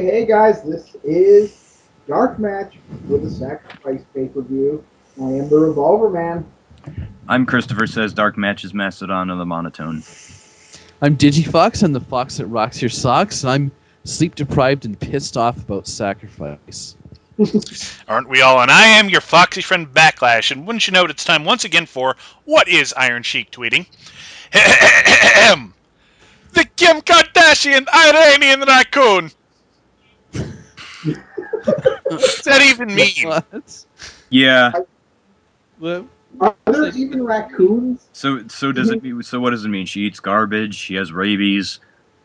Hey guys, this is DarkMatch with a Sacrifice pay-per-view. I am the Revolver Man. I'm Christopher Says Dark Matches Mastodon of the Monotone. I'm Digifox, I'm the fox that rocks your socks, and I'm sleep-deprived and pissed off about Sacrifice. Aren't we all? And I am your foxy friend Backlash, and wouldn't you know it, it's time once again for What is Iron Sheik tweeting? The Kim Kardashian Iranian raccoon. What's that even mean? What? Yeah. What? Are there even raccoons? So does it mean? So what does it mean? She eats garbage. She has rabies.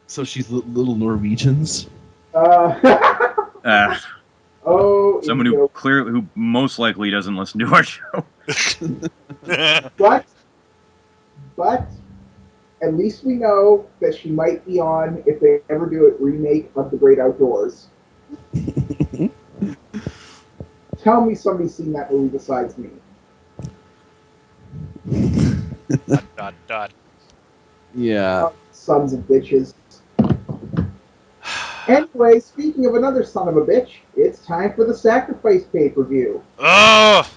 So she's little Norwegians? Oh, Someone who most likely doesn't listen to our show. but at least we know that she might be on if they ever do a remake of The Great Outdoors. Tell me somebody's seen that movie besides me. Dot. Yeah. Sons of bitches. Anyway, speaking of another son of a bitch, it's time for the Sacrifice pay-per-view. Oh,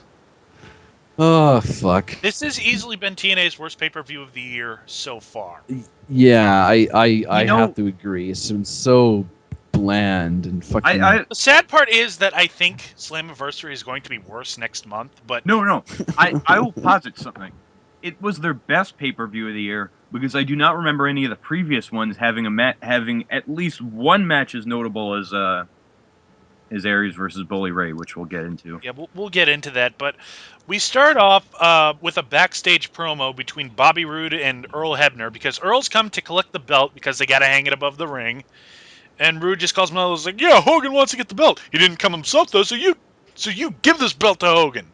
Fuck. this has easily been TNA's worst pay-per-view of the year so far. Yeah, I have to agree. It's been so bland and fucking... The sad part is that I think Slammiversary is going to be worse next month, but... No. I will posit something. It was their best pay-per-view of the year because I do not remember any of the previous ones having having at least one match as notable as Aries versus Bully Ray, which we'll get into. Yeah, we'll get into that, but we start off with a backstage promo between Bobby Roode and Earl Hebner because Earl's come to collect the belt because they got to hang it above the ring, and Roode just calls him out. He's like, "Yeah, Hogan wants to get the belt. He didn't come himself though, so you give this belt to Hogan."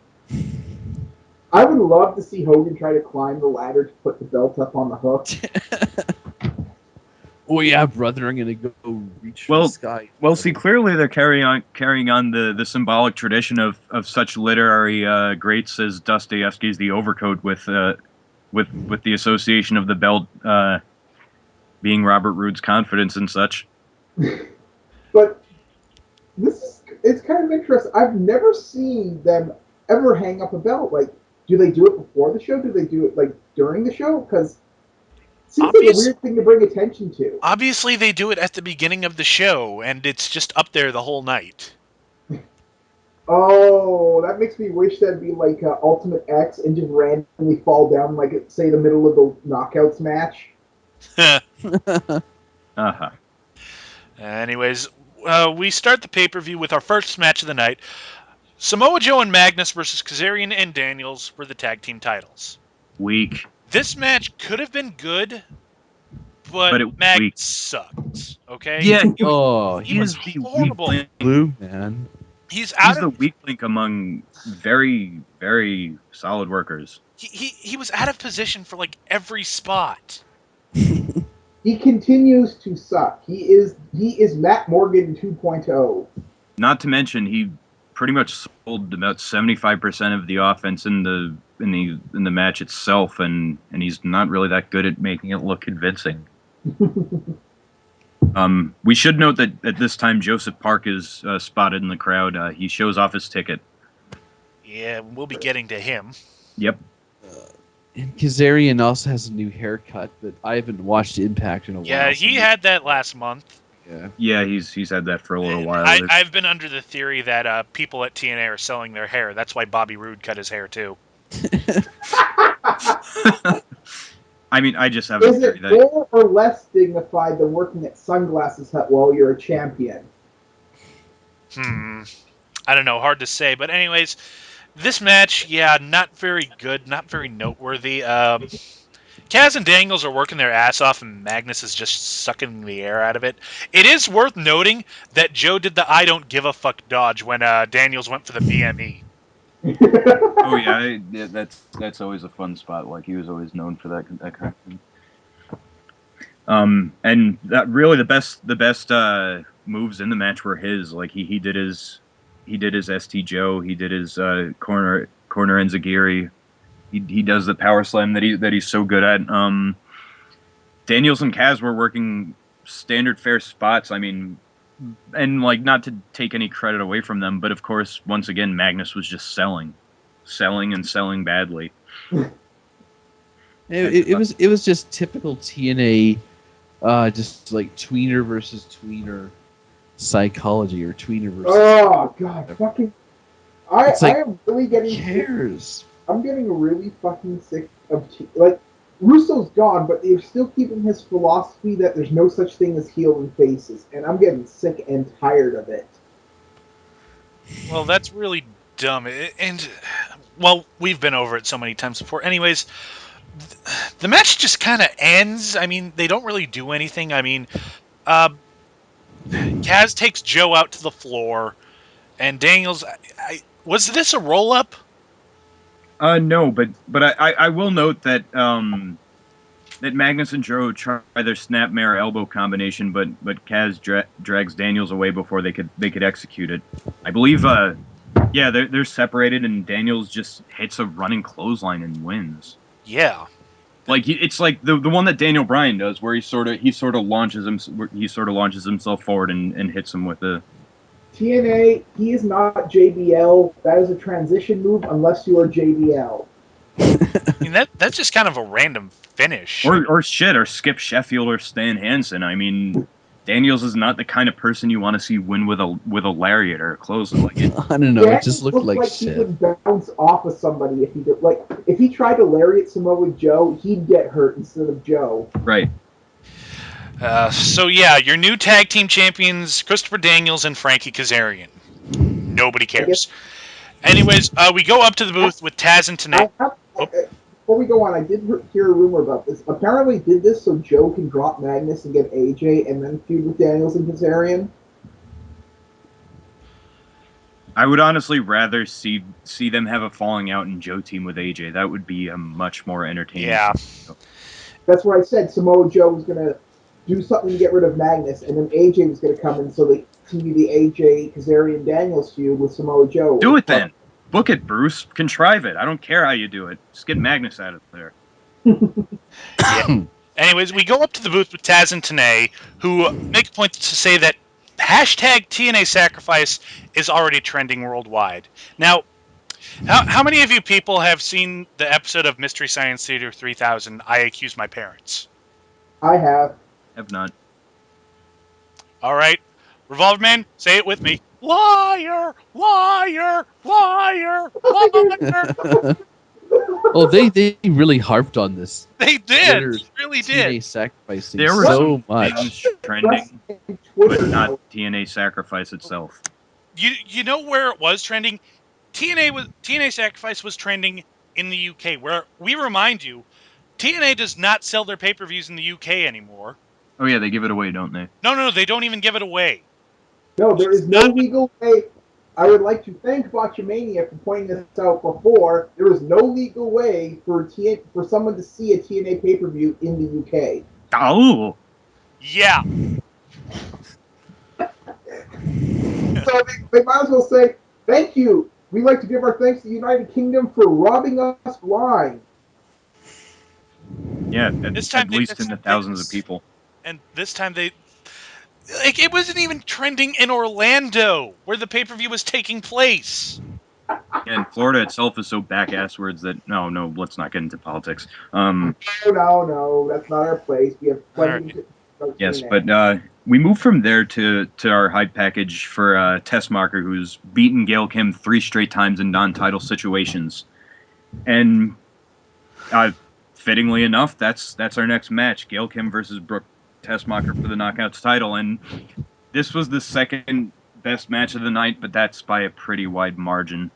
I would love to see Hogan try to climb the ladder to put the belt up on the hook. Oh yeah, brother, I'm gonna go reach for the sky. Well, see, clearly they're carrying on the symbolic tradition of such literary greats as Dostoevsky's The Overcoat with the association of the belt being Robert Roode's confidence and such. But it's kind of interesting. I've never seen them ever hang up a belt. Like, do they do it before the show? Do they do it like during the show? Because it seems like a weird thing to bring attention to. Obviously, they do it at the beginning of the show, and it's just up there the whole night. Oh, that makes me wish that'd be like Ultimate X and just randomly fall down, like at, say, the middle of the Knockouts match. Uh-huh. Anyways, we start the pay-per-view with our first match of the night. Samoa Joe and Magnus versus Kazarian and Daniels for the tag team titles. Weak. This match could have been good, but Magnus sucked. Okay. Yeah. He was horrible. Blue man. He's the weak link among very, very solid workers. He was out of position for like every spot. He continues to suck. He is Matt Morgan 2.0. Not to mention he pretty much sold about 75% of the offense in the match itself, and he's not really that good at making it look convincing. We should note that at this time Joseph Park is spotted in the crowd. He shows off his ticket. Yeah, we'll be getting to him. Yep. And Kazarian also has a new haircut, but I haven't watched Impact in a while. Yeah, he had that last month. Yeah, he's had that for a little while. I've been under the theory that people at TNA are selling their hair. That's why Bobby Roode cut his hair too. I mean, I just have a theory that... Is it more or less dignified than working at Sunglasses Hut while you're a champion? I don't know. Hard to say. But anyways, this match, not very good. Not very noteworthy. Kaz and Daniels are working their ass off, and Magnus is just sucking the air out of it. It is worth noting that Joe did the I don't give a fuck dodge when Daniels went for the BME. Oh yeah, that's always a fun spot. Like, he was always known for that kind of thing. And that really the best moves in the match were his. Like, he did his ST Joe, he did his corner enziguri. He does the power slam that he's so good at. Daniels and Kaz were working standard fare spots. I mean, and like not to take any credit away from them, but of course, once again, Magnus was just selling and selling badly. It was just typical TNA, just like tweener versus tweener psychology, or tweener versus. Oh god, fucking! It's like, I am really getting who sick. cares? I'm getting really fucking sick of like Russo's gone, but they're still keeping his philosophy that there's no such thing as heel and faces, and I'm getting sick and tired of it. Well, that's really dumb. And, well, we've been over it so many times before. Anyways, the match just kind of ends. I mean, they don't really do anything. I mean, Kaz takes Joe out to the floor, and Daniels. Was this a roll up? No, but I will note that that Magnus and Joe try their snapmare elbow combination, but Kaz drags Daniels away before they could execute it. I believe yeah, they're separated, and Daniels just hits a running clothesline and wins. Yeah. Like it's like the one that Daniel Bryan does, where he sort of launches himself forward and hits him with a. TNA, he is not JBL. That is a transition move unless you are JBL. I mean, that's just kind of a random finish. Or Skip Sheffield or Stan Hansen. I mean, Daniels is not the kind of person you want to see win with a lariat or a clothesline. I don't know. Yeah, It just looked like he shit. would bounce off of somebody if he did. Like if he tried to lariat Samoa Joe, he'd get hurt instead of Joe. Right. So yeah, your new tag team champions, Christopher Daniels and Frankie Kazarian. Nobody cares. Anyways, we go up to the booth with Taz and Tanay. Before we go on, I did hear a rumor about this. Apparently, did this so Joe can drop Magnus and get AJ, and then feud with Daniels and Kazarian. I would honestly rather see them have a falling out and Joe team with AJ. That would be a much more entertaining. Yeah. That's what I said. Samoa Joe was gonna do something to get rid of Magnus, and then AJ was going to come in so they continue the AJ Kazarian Daniels feud with Samoa Joe. Do it then. Book it, Bruce. Contrive it. I don't care how you do it. Just get Magnus out of there. Yeah. Anyways, we go up to the booth with Taz and Tanay, who make a point to say that hashtag TNA Sacrifice is already trending worldwide. Now, how many of you people have seen the episode of Mystery Science Theater 3000, I Accuse My Parents? I have. Have not. All right. Revolver Man, say it with me. Liar! Liar! Liar! Liar! Oh, they really harped on this. They did. They really did. TNA sacrificing There were so much. Trending, but not TNA Sacrifice itself. You know where it was trending? TNA Sacrifice was trending in the UK, where we remind you, TNA does not sell their pay-per-views in the UK anymore. Oh yeah, they give it away, don't they? No, they don't even give it away. No, there is no legal way. I would like to thank Botchamania for pointing this out before. There is no legal way for someone to see a TNA pay-per-view in the UK. Oh! Yeah. So they might as well say, thank you. We'd like to give our thanks to the United Kingdom for robbing us blind. Yeah, at they least in the thousands of people. And this time it wasn't even trending in Orlando, where the pay-per-view was taking place. And Florida itself is so back-asswards that no, let's not get into politics. No, that's not our place. We have plenty of yes, but we move from there to our hype package for Tessmacher, who's beaten Gail Kim 3 straight times in non-title situations. And fittingly enough, that's our next match, Gail Kim versus Brooke Tessmacher for the Knockouts title. And this was the second best match of the night, but that's by a pretty wide margin.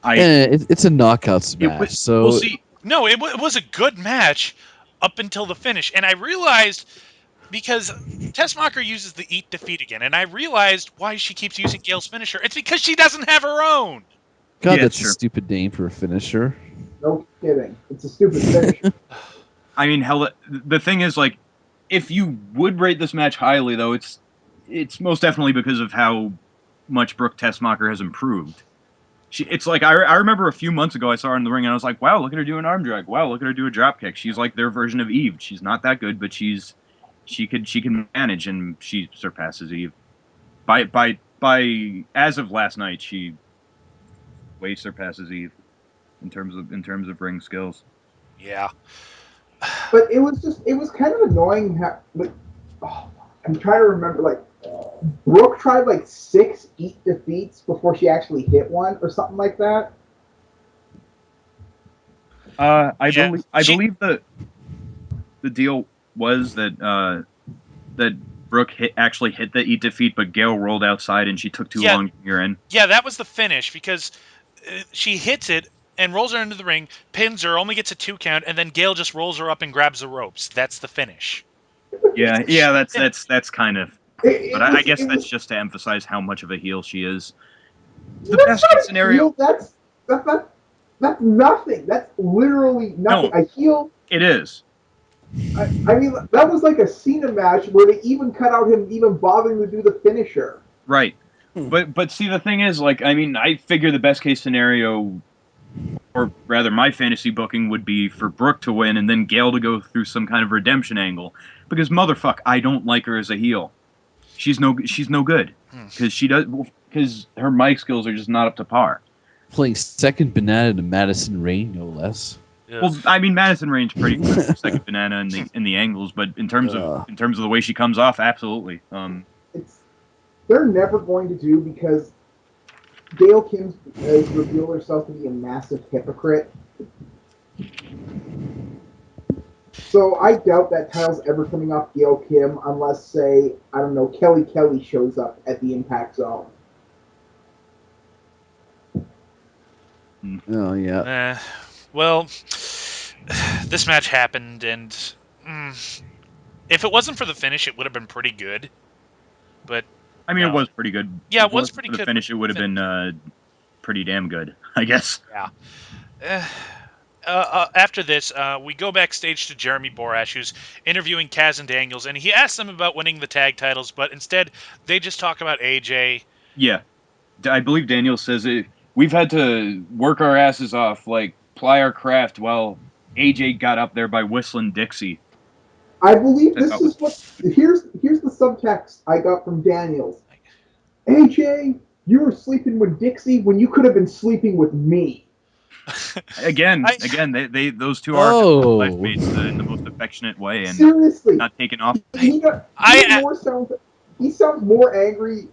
It's a Knockouts match, so... We'll see. No, it was a good match up until the finish. And I realized, because Tessmacher uses the Eat Defeat again, and I realized why she keeps using Gail's finisher. It's because she doesn't have her own. God, that's a stupid name for a finisher. No kidding. It's a stupid finisher. I mean, hell, the thing is, like, if you would rate this match highly, though, it's most definitely because of how much Brooke Tessmacher has improved. It's like, I remember a few months ago I saw her in the ring and I was like, wow, look at her do an arm drag. Wow, look at her do a drop kick. She's like their version of Eve. She's not that good, but she's she can manage, and she surpasses Eve. By as of last night, she way surpasses Eve in terms of ring skills. Yeah. But it was kind of annoying how like oh, I'm trying to remember like Brooke tried like 6 eat defeats before she actually hit one or something like that. I Yeah, believe the deal was that Brooke actually hit the eat defeat, but Gail rolled outside and she took too Yeah. long to gear in. Yeah, that was the finish because she hits it and rolls her into the ring, pins her, only gets a 2 count, and then Gail just rolls her up and grabs the ropes. That's the finish. Yeah, that's kind of. But It I was guess it that's was just to emphasize how much of a heel she is. The that's best not case a scenario. heel. That's nothing. That's literally nothing. No, A heel. it is. I mean, that was like a Cena match where they even cut out him even bothering to do the finisher. Right. But see, the thing is, like, I mean, I figure the best case scenario, or rather my fantasy booking, would be for Brooke to win and then Gail to go through some kind of redemption angle. Because motherfuck, I don't like her as a heel. She's no good. Because her mic skills are just not up to par. Playing second banana to Madison Rain, no less. Well, I mean, Madison Rain's pretty good for second banana in the angles, but in terms of the way she comes off, absolutely. They're never going to do because Gail Kim has revealed herself to be a massive hypocrite. So I doubt that title's ever coming off Gail Kim unless, say, I don't know, Kelly shows up at the Impact Zone. Oh yeah. Well, this match happened, and if it wasn't for the finish, it would have been pretty good. But I mean, no. it was pretty good. Yeah, If it was wasn't pretty for the good. finish, it would have been pretty damn good, I guess. Yeah. After this, we go backstage to Jeremy Borash, who's interviewing Kaz and Daniels, and he asks them about winning the tag titles, but instead they just talk about AJ. Yeah, I believe Daniel says we've had to work our asses off, like ply our craft, while AJ got up there by whistling Dixie. I believe I this thought is what here's the subtext I got from Daniels. AJ, you were sleeping with Dixie when you could have been sleeping with me. again, they those two are life mates in the most affectionate way, and Seriously, not taken off. he sounds more angry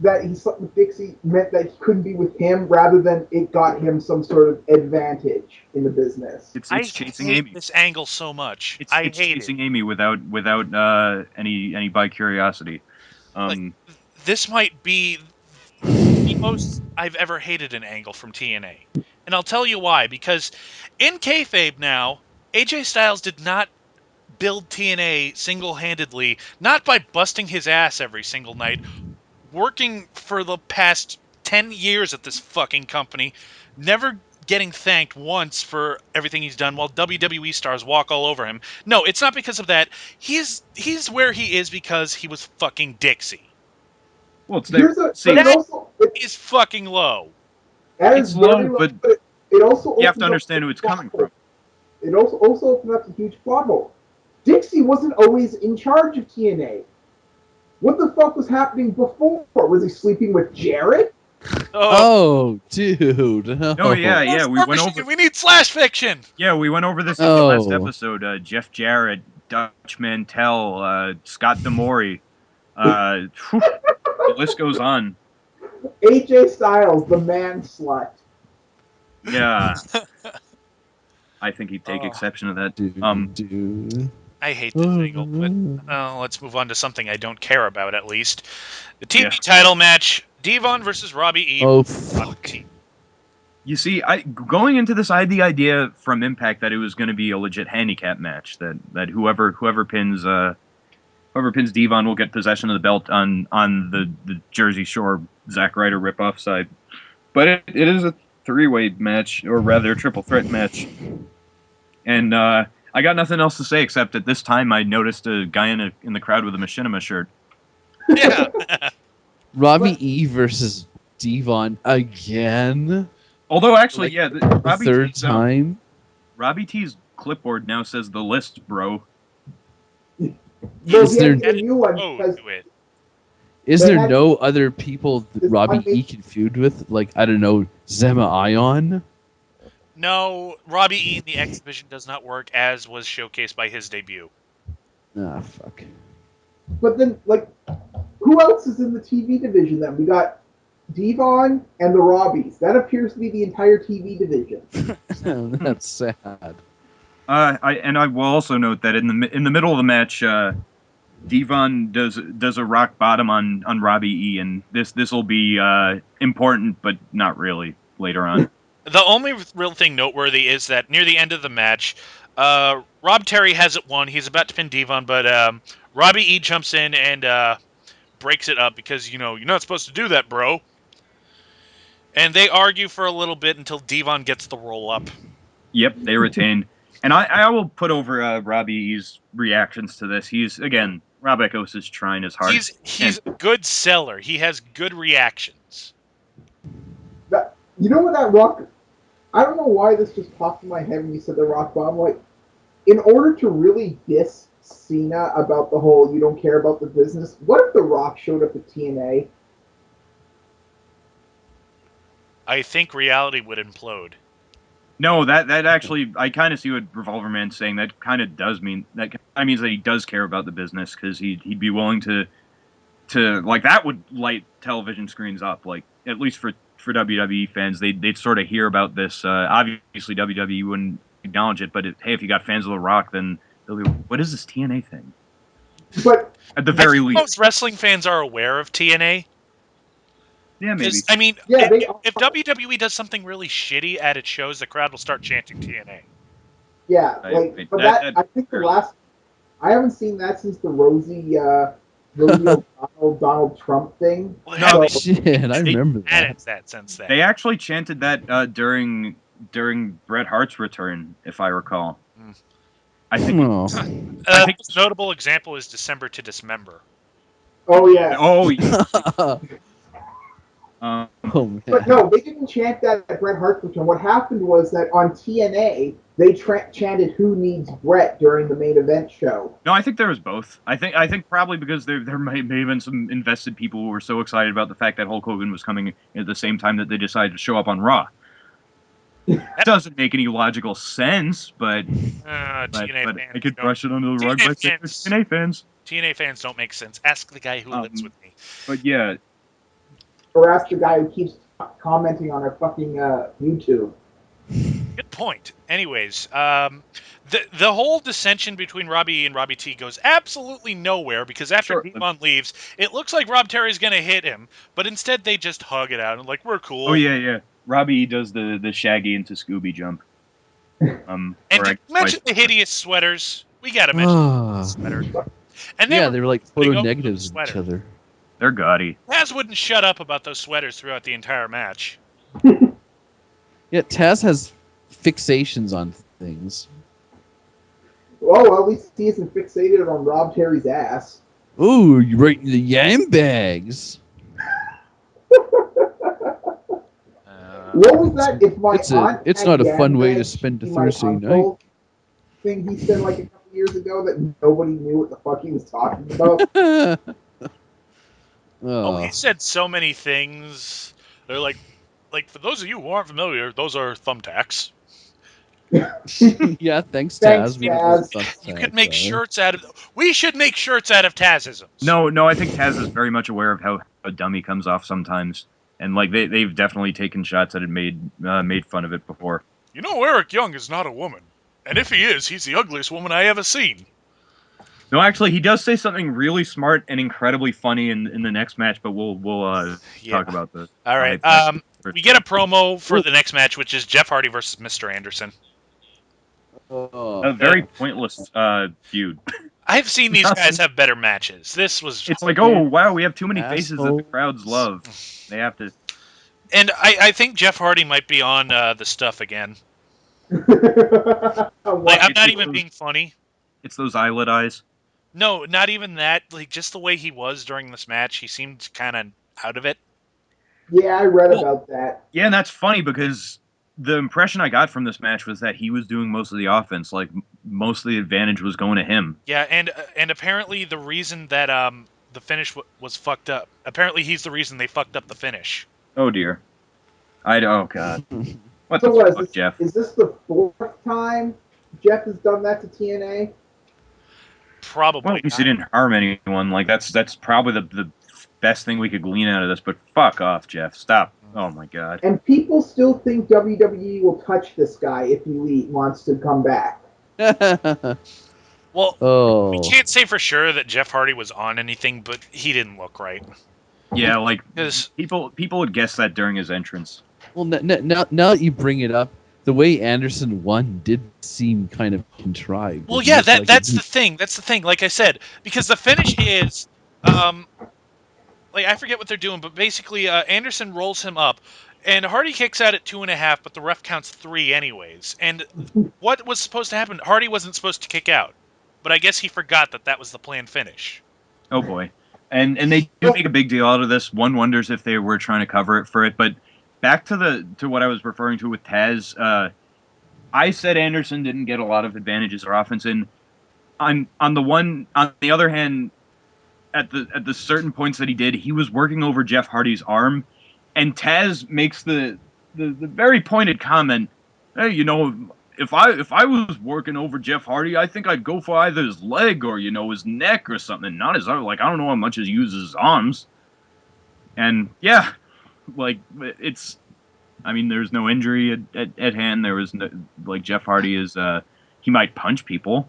that he slept with Dixie meant that he couldn't be with him rather than it got him some sort of advantage in the business. I It's chasing hate Amy. this angle so much. It's I hate chasing it. Amy without any bi curiosity. This might be the most I've ever hated an angle from TNA. And I'll tell you why. Because in kayfabe now, AJ Styles did not build TNA single-handedly, not by busting his ass every single night, working for the past 10 years at this fucking company, never getting thanked once for everything he's done while WWE stars walk all over him. No, it's not because of that. He's where he is because he was fucking Dixie. Well, it's Here's a, but it That also is fucking low. that it's is low, very low, but but it also you have to opens up understand who it's coming from. It also opened up a huge plot hole. Dixie wasn't always in charge of TNA. What the fuck was happening before? Was he sleeping with Jarrett? Oh, dude. No. Oh yeah, we went over. We need slash fiction. Yeah, we went over this in the last episode. Jeff Jarrett, Dutch Mantell, Scott Demore. The list goes on. AJ Styles, the man slut. Yeah, I think he'd take exception to that. Dude. I hate this angle, but let's move on to something I don't care about, at least. The TV title match, Devon versus Robbie E. Oh, fuck. You see, going into this, I had the idea from Impact that it was going to be a legit handicap match. That whoever pins Devon will get possession of the belt on the Jersey Shore Zack Ryder ripoff side. But it is a three-way match, or rather a triple threat match. And I got nothing else to say except at this time I noticed a guy in the crowd with a Machinima shirt. Yeah. Robbie E versus Devon again. Although actually, the third time. Robbie T's clipboard now says the list, bro. No, Is he there- had to get a new one Oh, because do it. Is They there had- no other people that This Robbie one E can feud with? Like, I don't know, Zema Ion? No, Robbie E in the X Division does not work, as was showcased by his debut. Ah, fuck. but then like who else is in the TV division then? We got Devon and the Robbies. That appears to be the entire TV division. That's sad. I will also note that in the middle of the match, Devon does a rock bottom on Robbie E, and this will be important, but not really later on. The only real thing noteworthy is that near the end of the match, Rob Terry hasn't won. He's about to pin Devon, but Robbie E jumps in and breaks it up because, you're not supposed to do that, bro. And they argue for a little bit until Devon gets the roll up. Yep, they retain. And I will put over Robbie E's reactions to this. He's, again, Rob Echoes is trying his hard. He's a good seller. He has good reactions. You know what that rock? I don't know why this just popped in my head when you said the rock bottom. Like, in order to really diss Cena about the whole "you don't care about the business," what if the Rock showed up at TNA? I think reality would implode. No, that actually, I kind of see what Revolver Man's saying. That kind of does mean that kind of means that he does care about the business because he'd be willing to like that would light television screens up. Like at least for WWE fans, they'd sort of hear about this. Obviously, WWE wouldn't acknowledge it, but hey, if you got fans of The Rock, then they'll be, what is this TNA thing? But At the very least, Most wrestling fans are aware of TNA. yeah, maybe. I mean, Yeah, if WWE does something really shitty at its shows, the crowd will start chanting TNA. yeah, Right. but That I think the last I haven't seen that since the Rosie O'Donnell Donald Trump thing. Well, No, So, Shit, I remember that. added that since then. They actually chanted that during Bret Hart's return, if I recall. Mm. I think. Oh. I think- The notable example is December to Dismember. oh yeah, Oh, yeah. Oh, man. but no, they didn't chant that at Bret Hart's return. What happened was that on TNA they chanted "Who needs Bret" during the main event show. No, I think there was both. I think probably because there may have been some invested people who were so excited about the fact that Hulk Hogan was coming at the same time that they decided to show up on Raw. That doesn't make any logical sense, but TNA fans I could don't- brush it under the rug TNA by saying fans- TNA fans. TNA fans don't make sense. Ask the guy who lives with me. But yeah, Or ask the guy who keeps commenting on our fucking YouTube. Good point. Anyways, the whole dissension between Robbie E and Robbie T goes absolutely nowhere because after Sure. Devon leaves, it looks like Rob Terry's going to hit him, but instead they just hug it out and like, we're cool. oh yeah. Robbie does the Shaggy into Scooby jump. And or to mention the hideous sweaters, we got to mention the sweater. And Yeah, they were like They photo go negatives with of the each other. they're gaudy. Taz wouldn't shut up about those sweaters throughout the entire match. Yeah, Taz has fixations on things. Oh, well, at least he isn't fixated on Rob Terry's ass. Ooh, you're right in the yam bags. What was that? If my aunt it's had not a yam fun way to bags, spend a she'd be my Thursday uncle night. Thing he said like a couple years ago that nobody knew what the fuck he was talking about. Oh, he said so many things. They're like for those of you who aren't familiar, those are thumbtacks. Yeah, thanks, Thanks, Taz. Taz. You could make shirts out of. We should make shirts out of Tazisms. No, I think Taz is very much aware of how a dummy comes off sometimes, and like they've definitely taken shots that had made fun of it before. You know, Eric Young is not a woman, and if he is, he's the ugliest woman I ever seen. No, actually, he does say something really smart and incredibly funny in the next match, but we'll talk about this. All right. We get a promo for the next match, which is Jeff Hardy versus Mr. Anderson. A very pointless feud. I've seen these guys have better matches. This was. It's like, oh wow, we have too many faces that the Assholes. crowds love. They have to. And I think Jeff Hardy might be on the stuff again. What? I'm not even being funny. It's those eyelid eyes. No, not even that. Like, just the way he was during this match, he seemed kind of out of it. Yeah, I read about that. Yeah, and that's funny because the impression I got from this match was that he was doing most of the offense. Like most of the advantage was going to him. Yeah, and apparently the reason that the finish was fucked up. Apparently he's the reason they fucked up the finish. Oh dear. Oh god. What So the what is fuck, this? Jeff? Is this the fourth time Jeff has done that to TNA? Probably. Well, at least he didn't harm anyone. Like that's probably the best thing we could glean out of this. But fuck off, Jeff. Stop. Oh my god. And people still think WWE will touch this guy if he wants to come back. Well, Oh. we can't say for sure that Jeff Hardy was on anything, but he didn't look right. Yeah, like 'Cause- people would guess that during his entrance. Well, now that you bring it up, the way Anderson won did seem kind of contrived. Well, It yeah, looked like that's it- the thing. That's the thing. Like I said, because the finish is, like I forget what they're doing, but basically, Anderson rolls him up, and Hardy kicks out at 2.5, but the ref counts 3 anyways. And what was supposed to happen? Hardy wasn't supposed to kick out, but I guess he forgot that that was the planned finish. Oh boy. And they do make a big deal out of this. One wonders if they were trying to cover it for it. But back to what I was referring to with Taz, I said Anderson didn't get a lot of advantages or offense in. On the other hand, at the certain points that he did, he was working over Jeff Hardy's arm, and Taz makes the very pointed comment, "Hey, if I was working over Jeff Hardy, I think I'd go for either his leg or his neck or something, not his arm. Like I don't know how much he uses his arms." And yeah, like it's. I mean, there's no injury at hand. There was no, like Jeff Hardy is. He might punch people.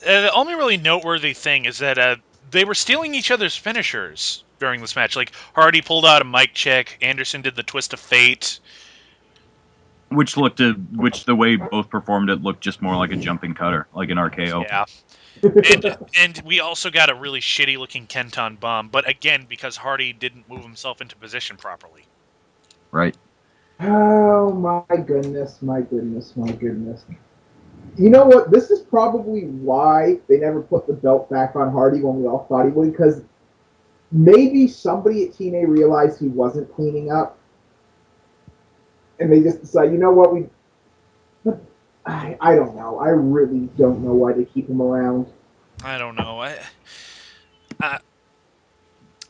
The only really noteworthy thing is that they were stealing each other's finishers during this match. Like Hardy pulled out a mic check, Anderson did the twist of fate. Which the way both performed it looked just more like a jumping cutter, like an RKO. Yeah. And we also got a really shitty looking Kenton bomb, but again because Hardy didn't move himself into position properly. Right. Oh my goodness, my goodness, my goodness. You know what? This is probably why they never put the belt back on Hardy when we all thought he would, because maybe somebody at TNA realized he wasn't cleaning up, and they just decided, you know what, I don't know. I really don't know why they keep him around. I don't know.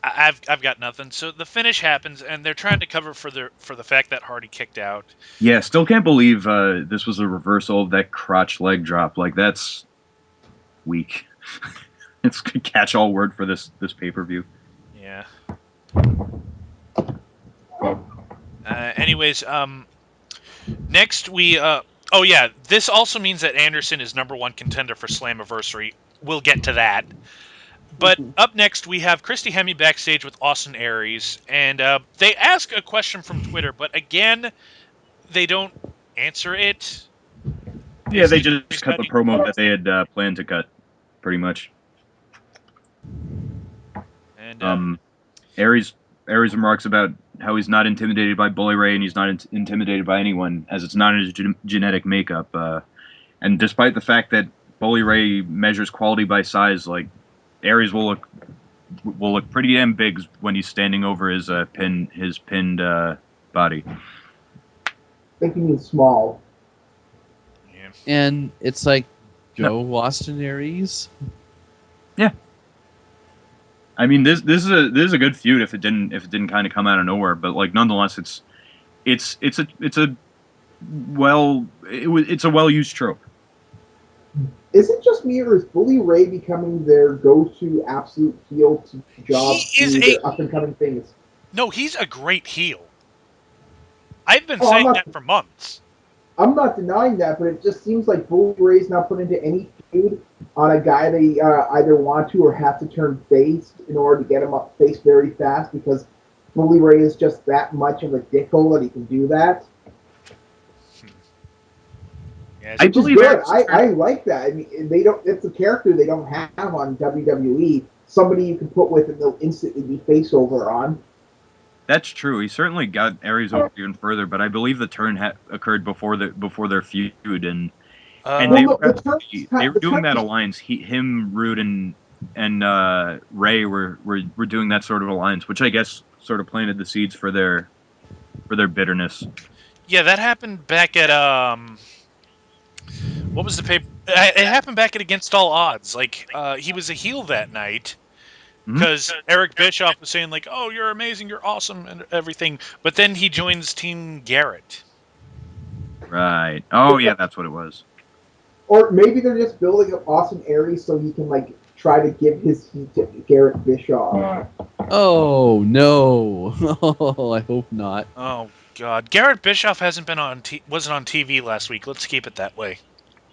I've got nothing. So the finish happens, and they're trying to cover for the fact that Hardy kicked out. Yeah, still can't believe this was a reversal of that crotch leg drop. Like that's weak. It's a catch-all word for this pay-per-view. Yeah. Anyways, next we oh yeah, this also means that Anderson is #1 contender for Slammiversary. We'll get to that. But up next, we have Christy Hemme backstage with Austin Aries, and they ask a question from Twitter, but again, they don't answer it. Yeah, they just cut the promo that they had planned to cut, pretty much. And Aries remarks about how he's not intimidated by Bully Ray and he's not intimidated by anyone, as it's not in his genetic makeup. And despite the fact that Bully Ray measures quality by size, like Aries will look pretty damn big when he's standing over his pinned body. I think he means small. yeah. And it's like, go Austin Aries. Yeah. I mean, this is a good feud if it didn't kind of come out of nowhere, but like nonetheless, it's a well used trope. Is it just me, or is Bully Ray becoming their go-to absolute heel to job He is to their up-and-coming things? No, he's a great heel. I've been Oh, saying that for months. I'm not denying that, but it just seems like Bully Ray's not put into any feud on a guy they either want to or have to turn face in order to get him up face very fast, because Bully Ray is just that much of a dickhole that he can do that. Yeah, I Which is believe good. Aries- I like that. I mean, they don't. It's a character they don't have on WWE. Somebody you can put with and they'll instantly be face over on. That's true. He certainly got Aries over even further, but I believe the turn occurred before their feud, and they Well, were the turn- they were the doing turn- that alliance. Him, Rude, and Ray were doing that sort of alliance, which I guess sort of planted the seeds for their bitterness. Yeah, that happened back at what was the paper? It happened back at Against All Odds. Like, he was a heel that night Mhm. because Eric Bischoff was saying like, "Oh, you're amazing, you're awesome, and everything." But then he joins Team Garrett. Right. Oh yeah, that's what it was. Or maybe they're just building up Austin Aries so he can like try to give his heat to Garrett Bischoff. Oh no! Oh, I hope not. Oh God, Garrett Bischoff hasn't been wasn't on TV last week. Let's keep it that way.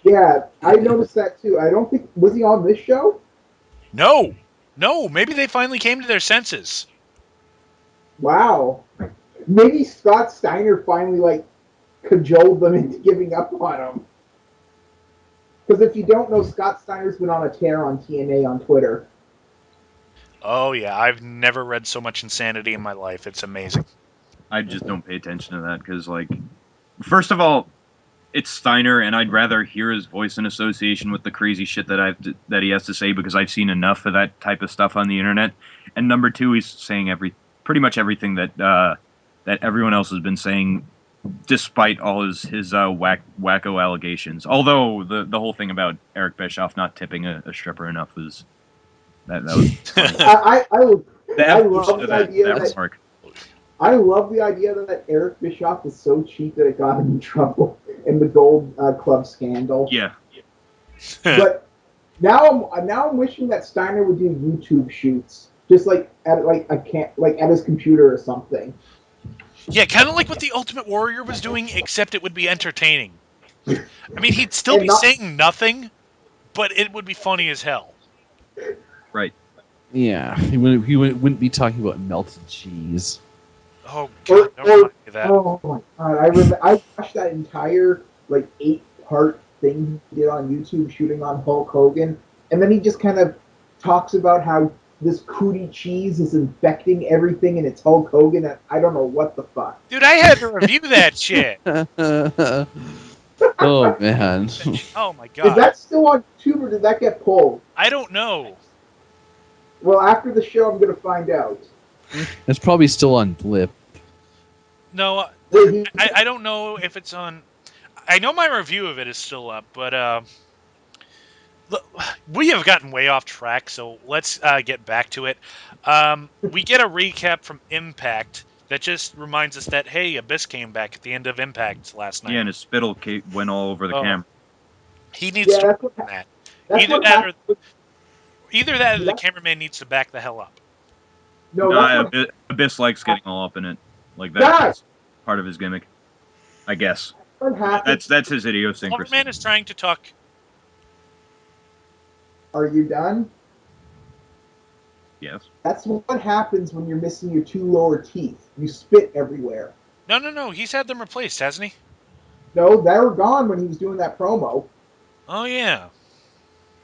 Yeah, I noticed that too. I don't think was he on this show? No, no. Maybe they finally came to their senses. Wow. Maybe Scott Steiner finally like cajoled them into giving up on him. Because if you don't know, Scott Steiner's been on a tear on TNA on Twitter. Oh yeah, I've never read so much insanity in my life. It's amazing. I just don't pay attention to that because, like, first of all, it's Steiner, and I'd rather hear his voice in association with the crazy shit that he has to say because I've seen enough of that type of stuff on the internet. And number two, he's saying pretty much everything that everyone else has been saying, despite all his wacko allegations. Although the whole thing about Eric Bischoff not tipping a stripper enough was that was funny. The I evolution love of the idea that that remark. I love the idea that Eric Bischoff is so cheap that it got him in trouble in the Gold Club scandal. Yeah. But now I'm wishing that Steiner would do YouTube shoots, just like at his computer or something. Yeah, kind of like what the Ultimate Warrior was doing, except it would be entertaining. I mean, he'd still And be not saying nothing, but it would be funny as hell. Right. Yeah, he wouldn't be talking about melted cheese. Oh God, don't remind me of that. oh my god, I watched that entire like 8-part thing he did on YouTube shooting on Hulk Hogan, and then he just kind of talks about how this cootie cheese is infecting everything and it's Hulk Hogan and I don't know what the fuck. Dude, I had to review that shit. Oh man. Oh my Is God, that still on YouTube or did that get pulled? I don't know. Well, after the show, I'm gonna find out. It's probably still on Blip. No, Wait, he, I don't know if it's on. I know my review of it is still up, but look, we have gotten way off track, so let's get back to it. We get a recap from Impact that just reminds us that, hey, Abyss came back at the end of Impact last Yeah, night. and his spittle went all over the Oh, camera. he needs yeah, to work on that. that's Either what that or happened. the That, cameraman needs to back the hell up. no, that's Nah, what. Abyss likes getting all up in it. Like Guys, that's part of his gimmick, I guess. what happened? That's his idiosyncrasy. Silverman is trying to talk. Are you done? Yes. That's what happens when you're missing your 2 lower teeth. You spit everywhere. No, no, no. He's had them replaced, hasn't he? No, they were gone when he was doing that promo. Oh yeah.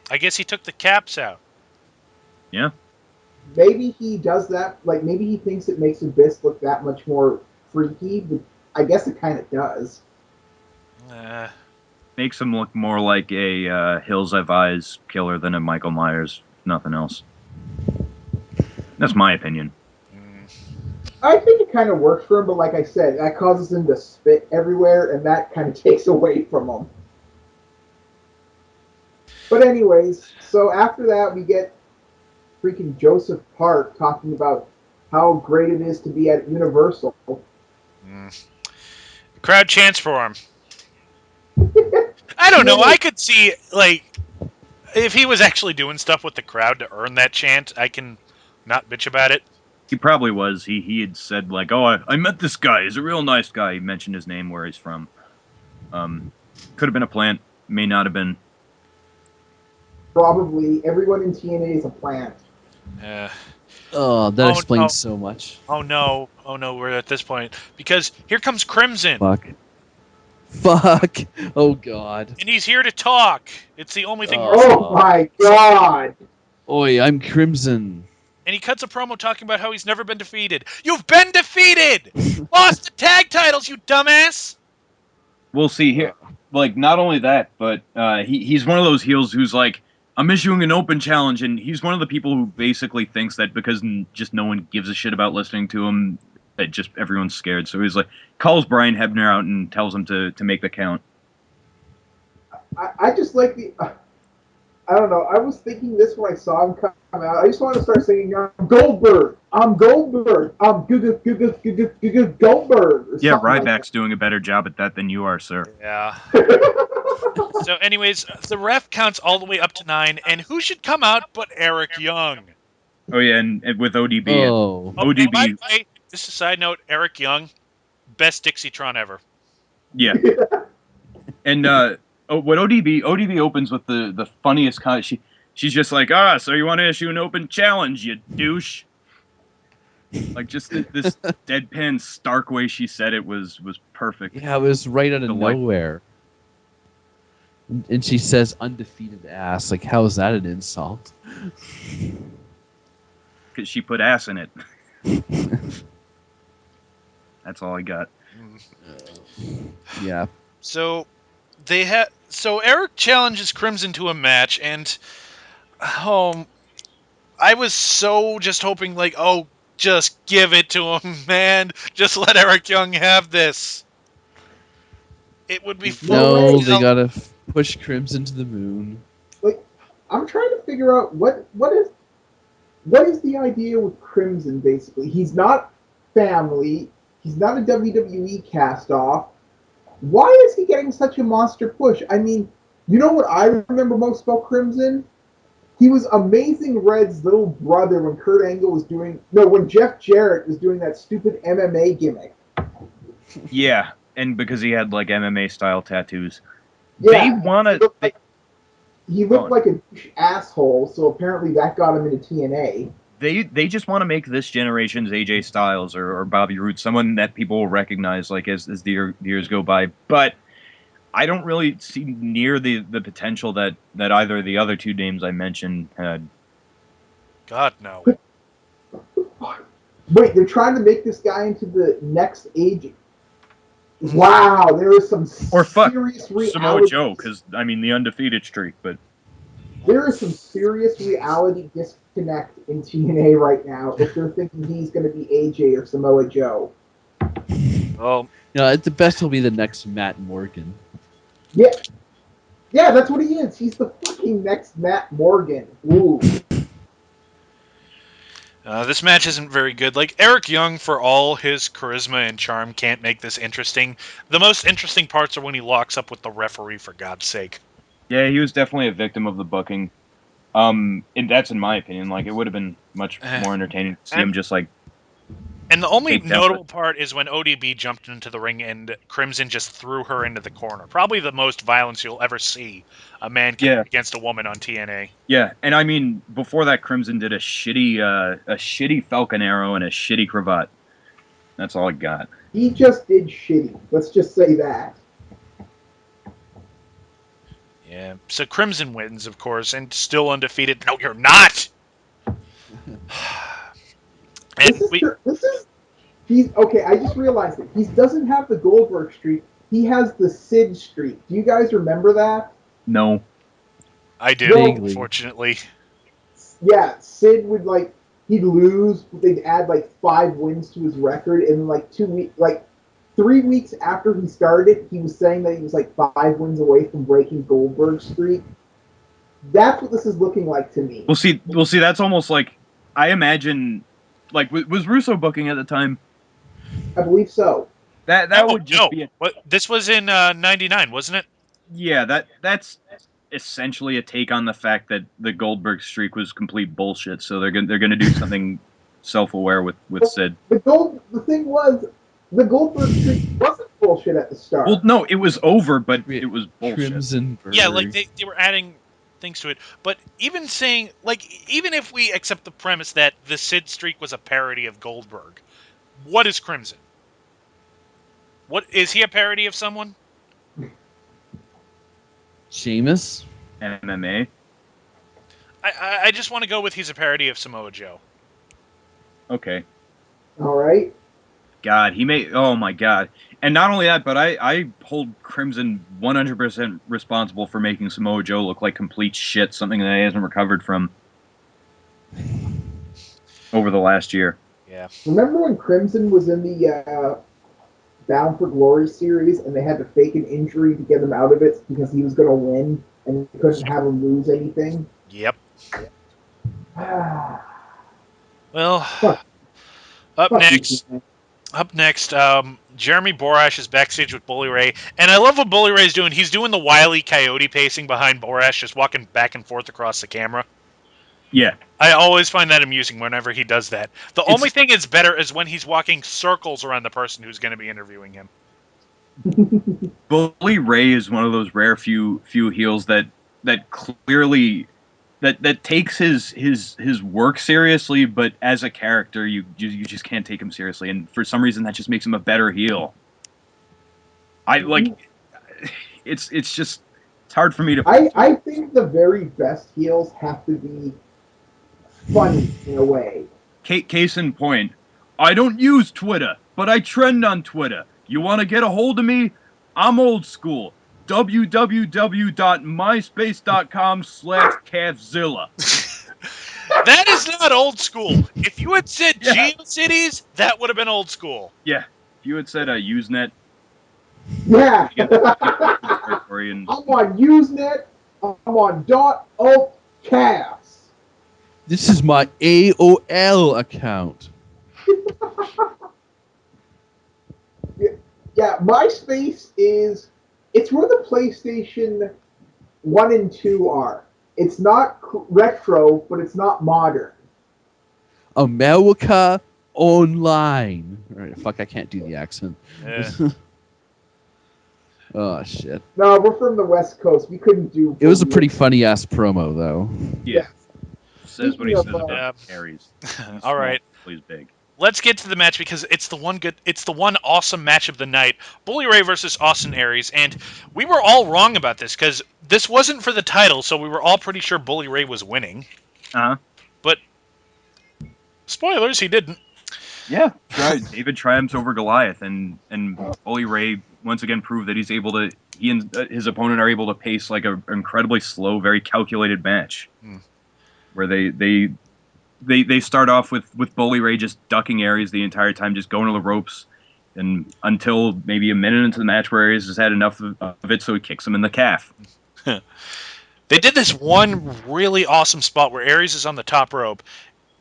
I guess he took the caps out. Yeah. Maybe he does that. Like maybe he thinks it makes Abyss look that much more freaky. But I guess it kind of does. Makes him look more like a Hills Have Eyes killer than a Michael Myers. If nothing else. That's my opinion. I think it kind of works for him, but like I said, that causes him to spit everywhere, and that kind of takes away from him. But anyways, so after that, we get freaking Joseph Park talking about how great it is to be at Universal. Crowd chants for him. I don't know. I could see like if he was actually doing stuff with the crowd to earn that chant. I can not bitch about it. He probably was. He had said like, "Oh, I met this guy. He's a real nice guy." He mentioned his name, where he's from. Could have been a plant. May not have been. Probably everyone in TNA is a plant. Oh, that Oh, explains no. so much. Oh no! Oh no! We're at this point because here comes Crimson, Fuck. Oh god. and he's here to talk. It's the only thing. Oh my god! Oi, I'm Crimson. And he cuts a promo talking about how he's never been defeated. You've been defeated. Lost the tag titles, you dumbass. We'll see here. Like, not only that, but he's one of those heels who's like, I'm issuing an open challenge, and he's one of the people who basically thinks that because just no one gives a shit about listening to him, that just everyone's scared. So he's like, calls Brian Hebner out and tells him to make the count. I just like the. I don't know. I was thinking this when I saw him come out. I just want to start singing, "I'm Goldberg, I'm Goldberg, I'm Goldberg." Or Yeah, something Ryback's doing a better job at that than you are, sir. Yeah. like So, anyways, the ref counts all the way up to 9, and who should come out but Eric Young? Oh yeah, and with ODB, Oh, Oh, and by ODB, the way, just a side note, Eric Young, best Dixietron ever. yeah, and what ODB opens with the funniest kind. She's just like, so you want to issue an open challenge, you douche. Like just this deadpan stark way she said it was perfect. yeah, it was right out of Delightful. nowhere. And she says undefeated ass. Like, how is that an insult? Because she put ass in it. That's all I got. Yeah. So Eric challenges Crimson to a match, and I was so just hoping, like, oh, just give it to him, man. Just let Eric Young have this. It would be fun. No, they gotta push Crimson to the moon. I'm trying to figure out what is the idea with Crimson. Basically, he's not family. He's not a WWE cast off. Why is he getting such a monster push? I mean, you know what I remember most about Crimson? He was Amazing Red's little brother when Kurt Angle was when Jeff Jarrett was doing that stupid MMA gimmick. Yeah, and because he had like MMA style tattoos. Yeah, They wanna. he looked like a douche asshole, so apparently that got him into TNA. They just want to make this generation's AJ Styles or Bobby Roode someone that people will recognize like as the years go by. But I don't really see near the potential that either of the other two names I mentioned had. God, no. Wait, they're trying to make this guy into the next age. Wow, there is some serious reality. Samoa Joe, because I mean the undefeated streak, but there is some serious reality disconnect in TNA right now if they're thinking he's going to be AJ or Samoa Joe. Well, At the best, he'll be the next Matt Morgan. Yeah, that's what he is. He's the fucking next Matt Morgan. Ooh. This match isn't very good. Like, Eric Young, for all his charisma and charm, can't make this interesting. The most interesting parts are when he locks up with the referee, for God's sake. yeah, he was definitely a victim of the booking. And that's in my opinion. Like, it would have been much more entertaining to see him just like. And the only notable part is when ODB jumped into the ring and Crimson just threw her into the corner. Probably the most violence you'll ever see a man against a woman on TNA. Yeah, and I mean, before that, Crimson did a shitty Falcon Arrow and a shitty cravat. That's all I got. He just did shitty. Let's just say that. Yeah. So Crimson wins, of course, and still undefeated. No, you're not. He's okay. I just realized it. He doesn't have the Goldberg streak. He has the Sid streak. Do you guys remember that? No. I do, unfortunately. Yeah, Sid would he'd lose. They'd add 5 wins to his record, and 3 weeks after he started, he was saying that he was 5 wins away from breaking Goldberg's streak. That's what this is looking like to me. We'll see. That's almost like I imagine. Like, was Russo booking at the time? I believe so. That would just be. This was in '99, wasn't it? Yeah, that's essentially a take on the fact that the Goldberg streak was complete bullshit. So they're gonna do something self-aware with Sid. The thing was, the Goldberg streak wasn't bullshit at the start. Well, no, it was over, but it was bullshit. Crimson. Yeah, they were adding things to it. But even saying, even if we accept the premise that the Sid streak was a parody of Goldberg, what is Crimson? What is he a parody of someone? Sheamus? MMA? I just want to go with he's a parody of Samoa Joe. Okay. All right. God, oh my God. And not only that, but I hold Crimson 100% responsible for making Samoa Joe look like complete shit, something that he hasn't recovered from over the last year. Yeah. Remember when Crimson was in the Bound for Glory series and they had to fake an injury to get him out of it because he was going to win and they couldn't have him lose anything? Yep. Fuck, Well, fuck up you, next, man. Jeremy Borash is backstage with Bully Ray, and I love what Bully Ray's doing. He's doing the Wile E. Coyote pacing behind Borash, just walking back and forth across the camera. Yeah. I always find that amusing whenever he does that. The It's- only thing that's better is when he's walking circles around the person who's going to be interviewing him. Bully Ray is one of those rare few heels that clearly that takes his work seriously, but as a character, you just can't take him seriously, and for some reason that just makes him a better heel. I like it's just it's hard for me to. I think the very best heels have to be funny in a way. Case in point, I don't use Twitter, but I trend on Twitter. You want to get a hold of me? I'm old school. www.myspace.com/Cavzilla. That is not old school. If you had said Yeah. GeoCities, that would have been old school. Yeah. If you had said Usenet, Yeah. get territory and I'm on Usenet. I'm on .altcast. This is my AOL account. Yeah, MySpace it's where the PlayStation 1 and 2 are. It's not retro, but it's not modern. America Online. All right, fuck, I can't do the accent. Yeah. Oh shit! No, we're from the West Coast. We couldn't do. It was a pretty funny ass promo though. yeah. Says what he Speaking says of, about Aries. He's All right. small, plays big. Let's get to the match because it's the one awesome match of the night. Bully Ray versus Austin Aries, and we were all wrong about this because this wasn't for the title, so we were all pretty sure Bully Ray was winning. Uh-huh. But spoilers, he didn't. Yeah, David triumphs over Goliath, and Bully Ray once again proved that he's able to. He and his opponent are able to pace like an incredibly slow, very calculated match, where they start off with Bully Ray just ducking Aries the entire time, just going to the ropes, and until maybe a minute into the match where Aries has had enough of it, so he kicks him in the calf. They did this one really awesome spot where Aries is on the top rope,